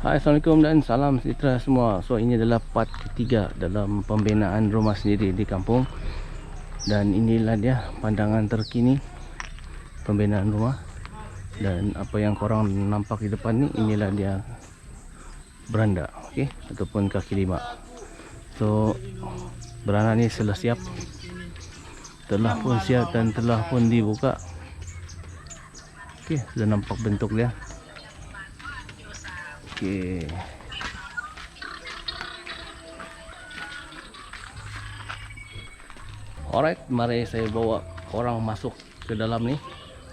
Hai, Assalamualaikum dan salam sejahtera semua. So ini adalah part ketiga dalam pembinaan rumah sendiri di kampung. Dan inilah dia pandangan terkini pembinaan rumah. Dan apa yang korang nampak di depan ni, inilah dia beranda, okey, ataupun kaki lima. So beranda ni telah siap, telah pun siap dan telah pun dibuka. Okey, sudah nampak bentuk dia. Okey. Alright, mari saya bawa korang masuk ke dalam ni.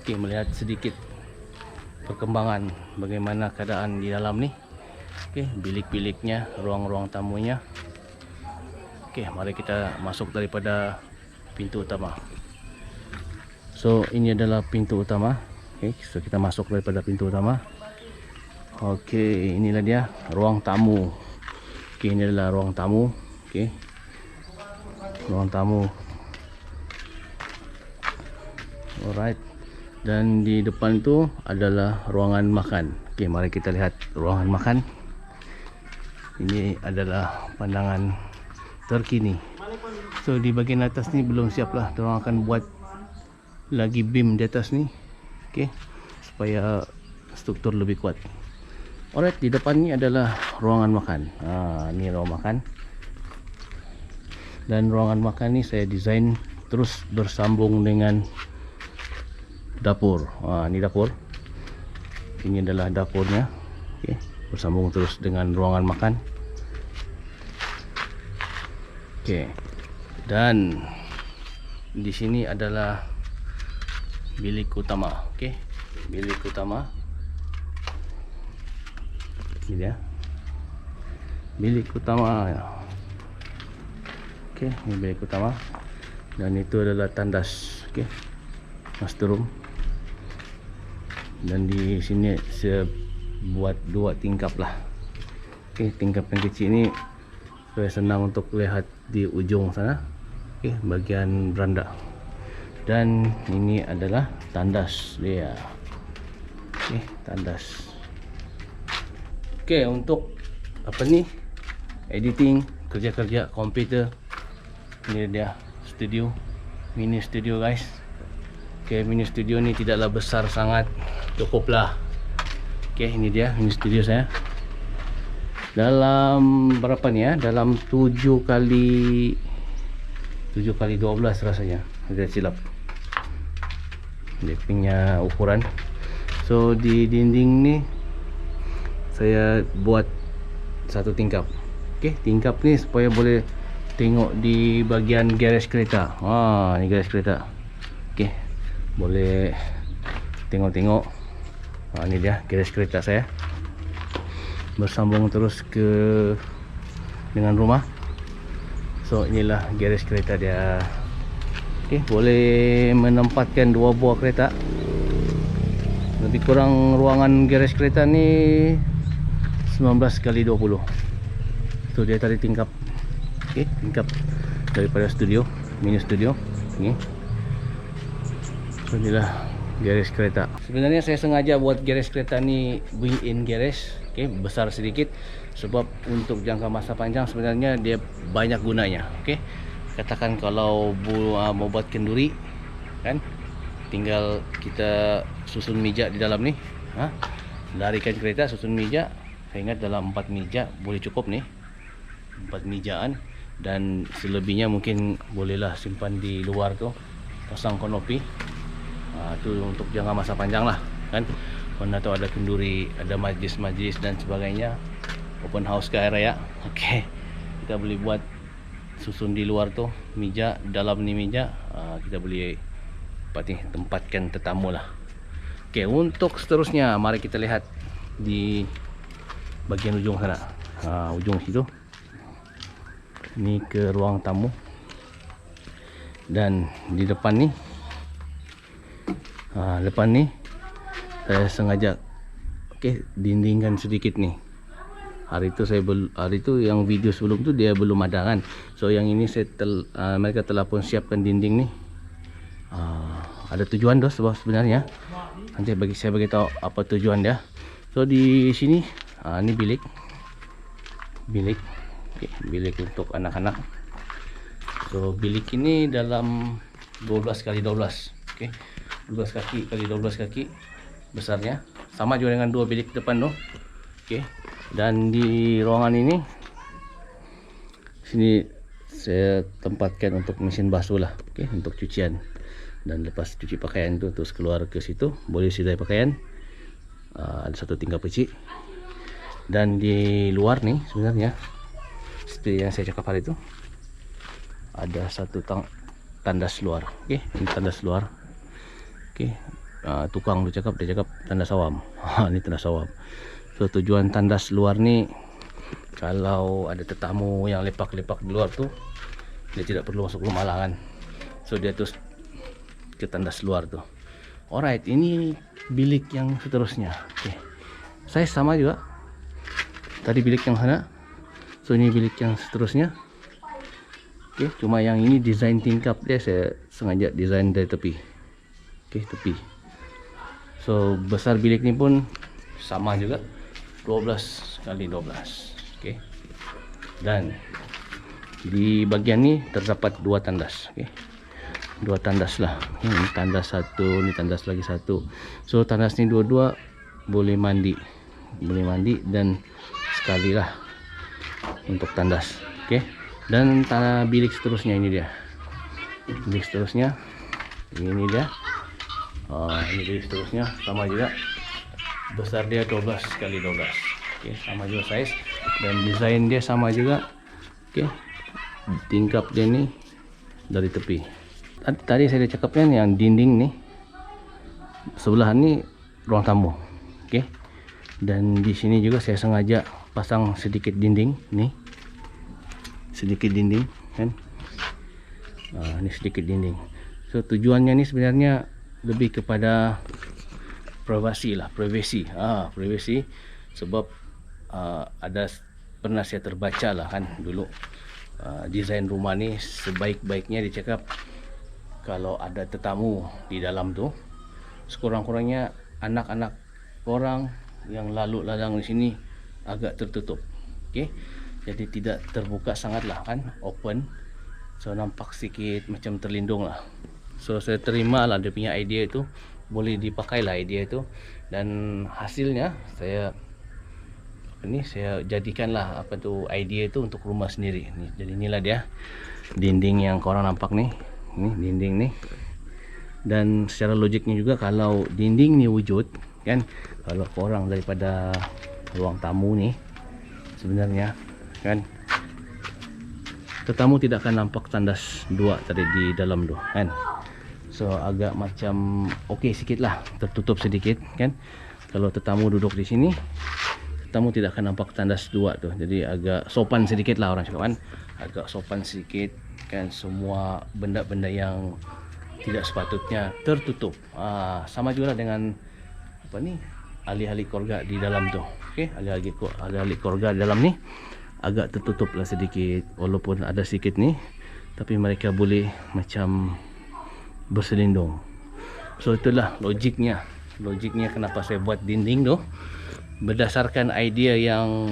Okey, melihat sedikit perkembangan bagaimana keadaan di dalam ni. Okey, bilik-biliknya, ruang-ruang tamunya. Okey, mari kita masuk daripada pintu utama. So ini adalah pintu utama. Okey, so kita masuk daripada pintu utama. Okey, inilah dia ruang tamu. Okey, ini adalah ruang tamu. Okey, ruang tamu. Alright. Dan di depan tu adalah ruangan makan. Okey, mari kita lihat ruangan makan. Ini adalah pandangan terkini. So di bahagian atas ni belum siap lah. Diorang akan buat lagi beam di atas ni. Okey, supaya struktur lebih kuat. Alright, di depan ni adalah ruangan makan. Ni ruang makan. Dan ruangan makan ni saya design terus bersambung dengan dapur. Ni dapur. Ini adalah dapurnya. Okey, bersambung terus dengan ruangan makan. Okey. Dan di sini adalah bilik utama. Okey, bilik utama. Ini dia bilik utama. Okey, ini bilik utama. Dan itu adalah tandas. Okey, master room. Dan di sini saya buat dua tingkap lah. Okey, tingkap yang kecil ni supaya senang untuk lihat di ujung sana. Okey, bagian beranda. Dan ini adalah tandas dia. Okey, tandas. Okey, untuk apa ni, editing, kerja-kerja komputer, ini dia studio, mini studio guys. Okey, mini studio ni tidaklah besar sangat, cukuplah. Okey, ini dia mini studio saya. Dalam berapa ni ya? Dalam 7 kali 12 rasanya. Tidak silap. Dia punya ukuran. So di dinding ni saya buat satu tingkap. Okey, tingkap ni supaya boleh tengok di bahagian garage kereta. Ni garage kereta. Okey, boleh tengok-tengok. Ni dia garage kereta saya. Bersambung terus ke dengan rumah. So inilah garage kereta dia. Okey, boleh menempatkan 2 buah kereta. Lebih kurang ruangan garage kereta ni 19 kali 20. So dia tadi tingkap. Okey, tingkap daripada studio, mini studio. Ni. So inilah garage kereta. Sebenarnya saya sengaja buat garage kereta ni built-in garage. Okey, besar sedikit sebab untuk jangka masa panjang sebenarnya dia banyak gunanya. Okey. Katakan kalau mau buat kenduri kan, tinggal kita susun meja di dalam ni. Larikan kereta, susun meja. Saya ingat dalam 4 meja boleh cukup nih, 4 mejaan. Dan selebihnya mungkin bolehlah simpan di luar tu, pasang kanopi. Itu untuk jangka masa panjang lah kan. Mana tahu ada kenduri, ada majlis-majlis dan sebagainya, open house ke hari raya. Okey, kita boleh buat susun di luar tu meja, dalam ni meja kita boleh tempatkan tetamu lah. Okey, untuk seterusnya mari kita lihat di bagian ujung sana. Ujung situ. Ini ke ruang tamu. Dan di depan ni saya sengaja dindingkan sedikit ni. Hari itu yang video sebelum tu dia belum ada kan. So yang ini mereka telah pun siapkan dinding ni. Ada tujuan tu sebab sebenarnya. Nanti saya bagi tahu apa tujuan dia. So di sini Ini bilik okay, bilik untuk anak-anak. So bilik ini dalam 12 kali 12, okay, 12 kaki kali 12 kaki besarnya, sama juga dengan dua bilik depan tuh. Okay. Dan di ruangan ini sini saya tempatkan untuk mesin basuh lah, okay, untuk cucian. Dan lepas cuci pakaian itu terus keluar ke situ, boleh sidai pakaian. Ada satu tingkap kecil. Dan di luar nih sebenarnya seperti yang saya cakap hari itu, ada satu tandas luar. Oke, ini tandas luar. Oke, tukang dia cakap tandas awam. Ini tandas awam. So tujuan tandas luar nih, kalau ada tetamu yang lepak-lepak di luar tuh, dia tidak perlu masuk rumah lah kan. So dia terus ke tandas luar tuh. Alright, ini bilik yang seterusnya. Oke, saya sama juga. Tadi bilik yang sana. So ini bilik yang seterusnya. Oke, cuma yang ini desain tingkap dia saya sengaja desain dari tepi. Oke, tepi. So besar bilik ini pun sama juga, 12 kali 12. Oke. Dan di bagian ini terdapat dua tandas. Oke. Dua tandas lah. Ini tandas satu, ini tandas lagi satu. So tandas ini dua-dua boleh mandi. Boleh mandi dan sekali lah untuk tandas. Oke. Dan tanah bilik seterusnya ini dia. Bilik seterusnya ini dia. Ini bilik seterusnya sama juga. Besar dia 12 kali 12. Oke, sama juga size dan desain dia sama juga. Oke. Tingkap dia nih dari tepi. Tadi saya cakapnya yang dinding nih sebelah ini ruang tamu. Oke. Dan di sini juga saya sengaja pasang sedikit dinding nih. Sedikit dinding kan. Ini sedikit dinding. So tujuannya ini sebenarnya lebih kepada privasi lah, privacy. Privacy sebab ada pernah saya terbaca lah kan dulu, desain rumah ni sebaik-baiknya dicakap kalau ada tetamu di dalam tuh sekurang-kurangnya anak-anak orang yang lalu lalang di sini agak tertutup. Okey. Jadi tidak terbuka sangat lah kan, open. So nampak sedikit macam terlindung lah. So saya terima lah dia punya idea itu, boleh dipakai lah idea itu. Dan hasilnya saya jadikan lah idea itu untuk rumah sendiri. Jadi inilah dia dinding yang korang nampak nih. Ini dinding nih. Dan secara logiknya juga kalau dinding ni wujud kan, kalau korang daripada ruang tamu ni sebenarnya kan, tetamu tidak akan nampak tandas dua tadi di dalam tu kan. So agak macam okey sikit lah, tertutup sedikit kan. Kalau tetamu duduk di sini, tetamu tidak akan nampak tandas dua tu. Jadi agak sopan sedikit lah orang cakap kan. Agak sopan sedikit kan, semua benda-benda yang tidak sepatutnya tertutup. Sama juga dengan ahli-ahli keluarga di dalam tu. Okey, ahli-ahli keluarga di dalam ni agak tertutup lah sedikit, walaupun ada sedikit ni, tapi mereka boleh macam berselindung. So itulah logiknya kenapa saya buat dinding tu, berdasarkan idea yang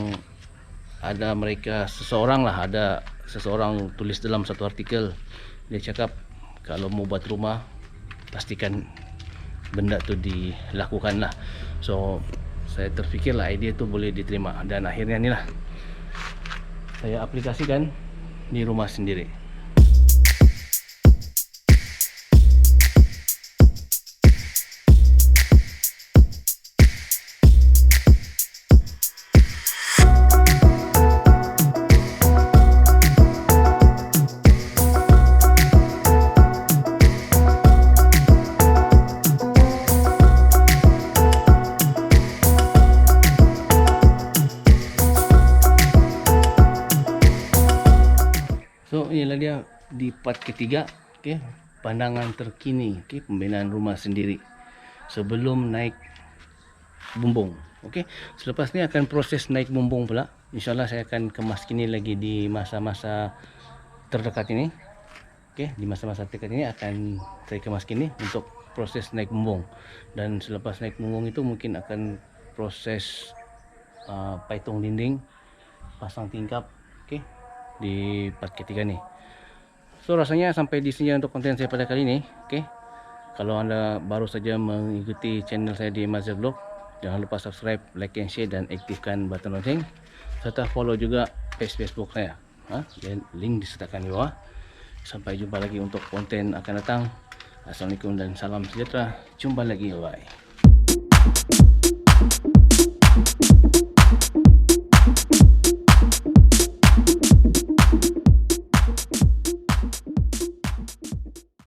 ada ada seseorang tulis dalam satu artikel. Dia cakap kalau mau buat rumah pastikan benda tu dilakukan lah. So saya terfikirlah idea tu boleh diterima, dan akhirnya ni lah saya aplikasikan di rumah sendiri. So inilah dia di part ketiga, okey, pandangan terkini, okey, pembinaan rumah sendiri sebelum naik bumbung. Okey, selepas ni akan proses naik bumbung pula. InsyaAllah saya akan kemas kini lagi di masa-masa terdekat ini. Okey, di masa-masa terdekat ini akan saya kemas kini untuk proses naik bumbung. Dan selepas naik bumbung itu mungkin akan proses paitong dinding, pasang tingkap, oke, di part ketiga nih. So rasanya sampai di sini untuk konten saya pada kali ini. Oke, kalau anda baru saja mengikuti channel saya di Mazhar Vlog, jangan lupa subscribe, like, and share, dan aktifkan button lonceng, serta follow juga page Facebook saya, dan link disertakan di bawah. Sampai jumpa lagi untuk konten akan datang. Assalamualaikum dan salam sejahtera. Jumpa lagi, bye.